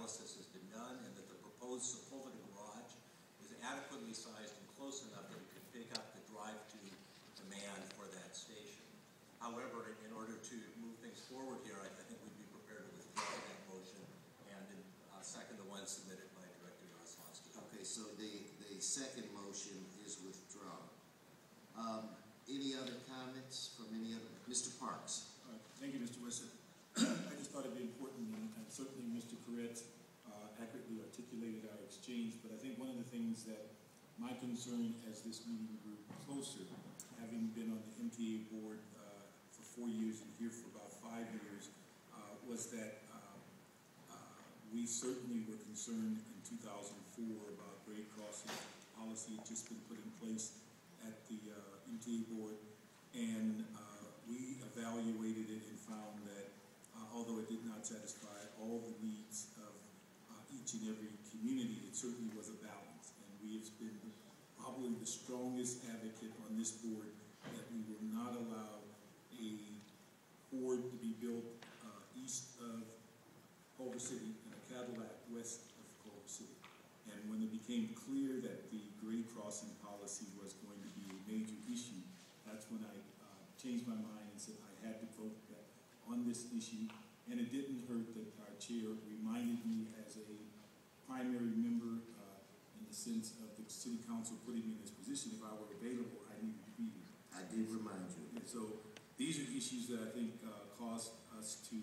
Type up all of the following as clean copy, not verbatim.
analysis has been done and that the proposed Sepulveda garage is adequately sized and close enough that it could pick up the drive-to demand for that station. However, in order to move things forward here, I think we'd be prepared to withdraw that motion and second the one submitted by Director Yaroslawski. Okay, so the second motion is withdrawn. Any other comments from any other? Mr. Parks. Thank you, Mr. Wissett. I just thought it'd be important, and certainly Mr. Corretz accurately articulated our exchange, but I think one of the things that my concern as this meeting grew closer, having been on the MTA board for 4 years and here for about 5 years, was that we certainly were concerned in 2004 about grade crossing policy had just been put in place at the MTA board, and we evaluated it and found that although it did not satisfy all the needs of each and every community, it certainly was a balance. And we have been probably the strongest advocate on this board that we will not allow a Ford to be built east of Culver City and a Cadillac west of Culver City. And when it became clear that the grade crossing policy was going to be a major issue, that's when I changed my mind and said I had to vote on this issue. And it didn't hurt that our chair reminded me as a primary member in the sense of the city council putting me in this position. If I were available, I needed to be here. I did remind you. And so these are issues that I think caused us to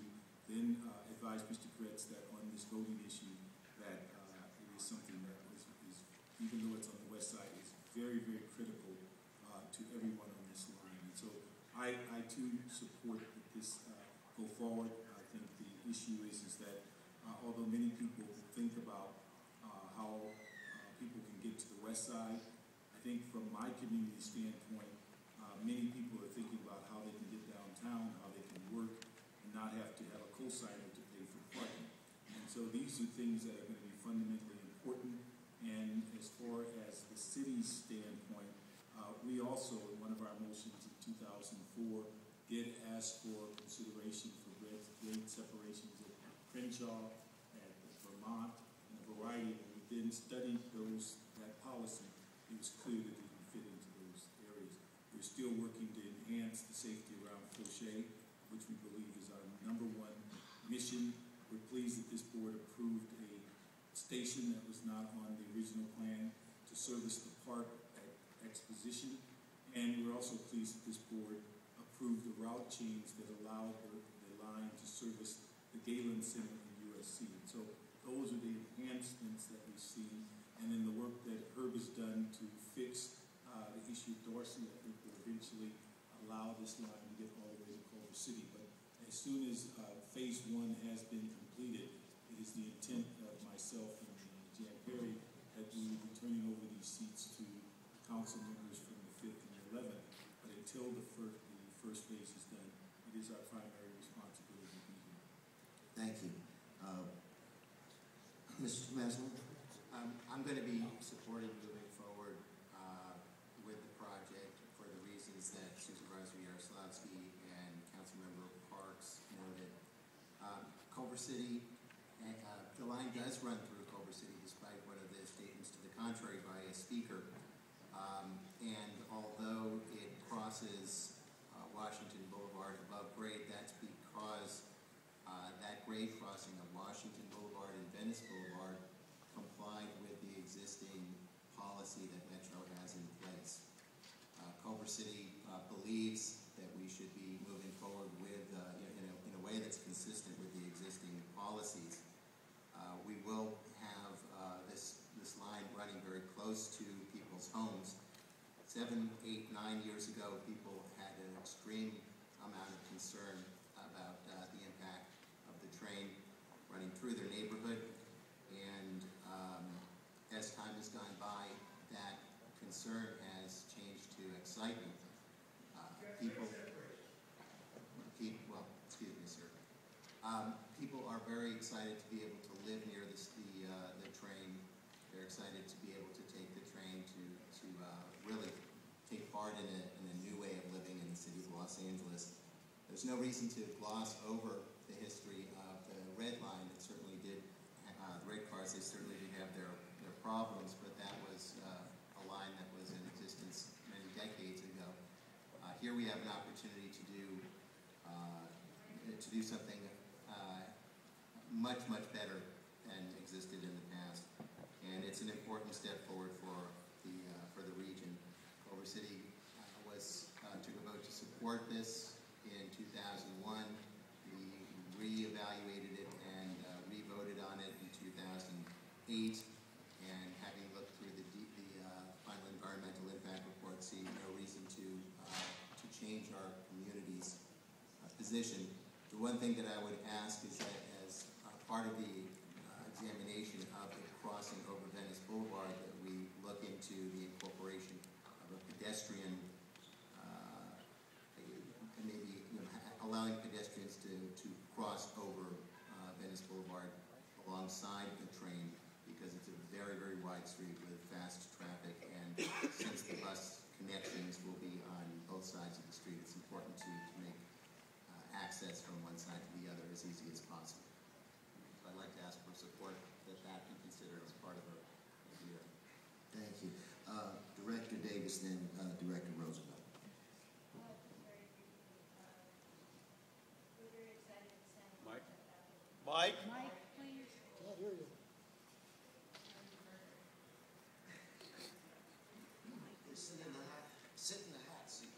then advise Mr. Corretz that on this voting issue that it is something that is, even though it's on the west side, is very, very critical to everyone on this line. And so I too support that this go forward. I think the issue is that although many people think about how people can get to the west side, I think from my community standpoint, many people are thinking about how they can get downtown, how they can work, and not have to have a cosigner to pay for parking. And so these are things that are going to be fundamentally important. And as far as the city's standpoint, we also, in one of our motions in 2004, did ask for consideration for grade separations at Crenshaw, at Vermont, and a variety. When we then studied that policy, it was clear that it didn't fit into those areas. We're still working to enhance the safety around Fauché, which we believe is our #1 mission. We're pleased that this board approved a station that was not on the original plan to service the park at Exposition, and we're also pleased that this board approved the route change that allowed the line to service the Galen Center in USC. And so those are the enhancements that we see, and then the work that Herb has done to fix the issue of Dorsey, I think will eventually allow this line to get all the way to Culver City. But as soon as phase 1 has been completed, it is the intent of myself and Jan Perry that we will be turning over these seats to council members from the 5th and the 11th. But until the first phase is done, it is our primary responsibility to be here. Thank you. Mr. Maslow? I'm going to be supporting moving forward with the project for the reasons that Supervisor Yaroslawski and Councilmember Parks noted. Culver City, the line does run through Culver City despite one of the statements to the contrary by a speaker. And although it crosses Washington Boulevard above grade, that's because that grade crossing of Washington Boulevard and Venice Boulevard complied with the existing policy that Metro has in place. Culver City believes that we should be moving forward with in a way that's consistent with the existing policies. We will have this line running very close to people's homes. 7, 8, 9 years ago, people had an extreme amount of concern about the impact of the train running through their neighborhood. And as time has gone by, that concern has changed to excitement. People are very excited to be able to live near the train. They're excited to be able to take the train to really take part in a new way of living in the city of Los Angeles. There's no reason to gloss over the history of the Red Line that certainly did, the freight cars, they certainly did have their problems, but that was a line that was in existence many decades ago. Here we have an opportunity to do something much, much better than existed in the past, and it's an important step forward for the region. Culver City took a vote to support this in 2001. We re-evaluated it and re-voted on it in 2008, and having looked through the final environmental impact report, see no reason to change our community's position. The one thing that I would ask is that as part of the examination of the crossing over Venice Boulevard, that we look into the incorporation of a pedestrian, and maybe allowing pedestrians to cross over Venice Boulevard alongside the train, because it's a very, very wide street with fast traffic, and since the bus connections will be on both sides of the street, it's important to make access from one side to the other as easy as possible. So I'd like to ask for support that be considered as part of a review. Thank you. Director Davis, then Director Roosevelt. Mike? Mike, please. Can't hear you. Sit in the hot seat.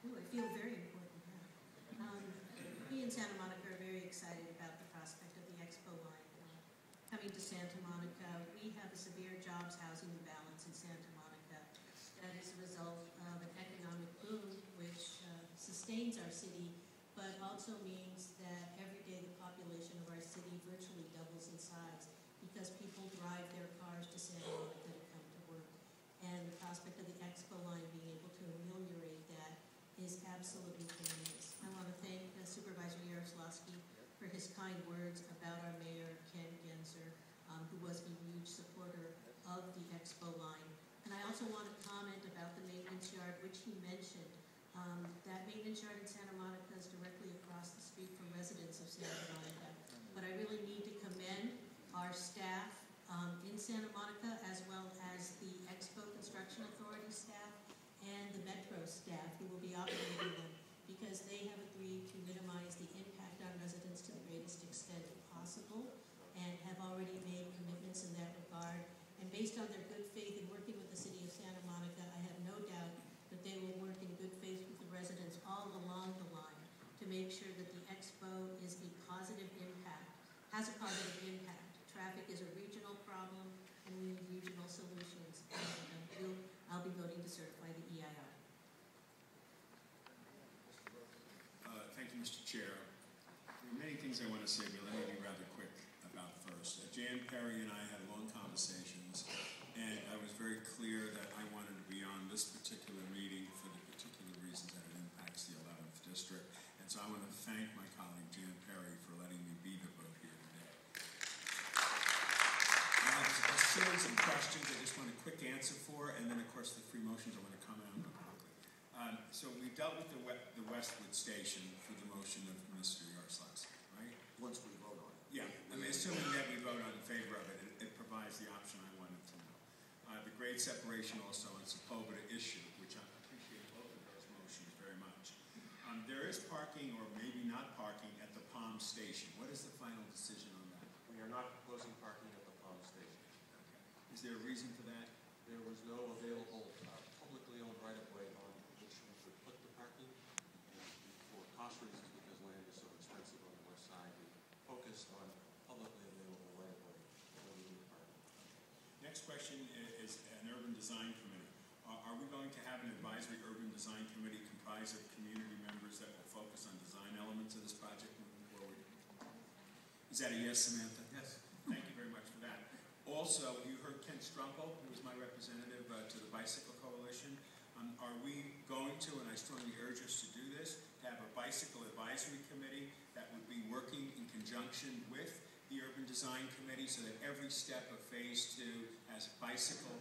Ooh, I feel very important now. We in Santa Monica are very excited about the prospect of the Expo Line coming to Santa Monica. We have a severe jobs housing imbalance in Santa Monica. That is a result of an economic boom which sustains our city, but also means that every day the population of our city virtually doubles in size because people drive their cars to Santa Monica to come to work. And the prospect of the Expo Line being able to ameliorate that is absolutely tremendous. I want to thank Supervisor Yaroslavsky for his kind words about our mayor, Ken Genzer, who was a huge supporter of the Expo Line. And I also want to comment about the maintenance yard, which he mentioned. That maintenance yard in Santa Monica is directly across the street from residents of Santa Monica. But I really need to commend our staff in Santa Monica, as well as the Expo Construction Authority staff and the Metro staff who will be operating them, because they have agreed to minimize the impact on residents to the greatest extent possible and have already made commitments in that regard. And based on their good faith in working with the city of Santa Monica, I have no doubt that they will work in good faith with the residents all along the line to make sure that the Expo is a positive impact, has a positive impact. Traffic is a regional problem, and we need regional solutions. And I'll be voting to certify the EIR. Thank you, Mr. Chair. There are many things I want to say, but let me be rather quick about first. Jan Perry and I had long conversations, and I was very clear that I wanted to be on this particular meeting for the particular reasons that it impacts the 11th District. And so I want to thank my colleague Jan Perry for letting me be the vote here today. I have a series of questions I just want a quick answer for, and then, of course, the three motions I want to comment on quickly. So we dealt with the Westwood Station for the motion of Mr. Yaroslavsky, right? Once we vote on it. Yeah, I mean, assuming that we vote in favor of it, it provides the option I wanted to know. The grade separation also on Sepulveda issue, which I appreciate both of those motions very much. There is parking, or maybe not parking, at the Palm Station. What is the final decision on that? We are not proposing parking at the Palm Station. Okay. Is there a reason for that? There was no available publicly owned right-of-way on which we could put the parking. And for cost reasons, because land is so expensive on the west side, we focused on publicly available right-of-way where we need parking. Next question is an urban design committee. Are we going to have an advisory urban design committee comprised of community members that will focus on design elements of this project moving forward? Is that a yes, Samantha? Yes. Thank you very much for that. Also, you heard Ken Strumpel, who was my representative to the Bicycle Coalition. Are we going to, and I strongly urge us to do this, to have a bicycle advisory committee that would be working in conjunction with the Urban Design Committee so that every step of Phase 2 has bicycle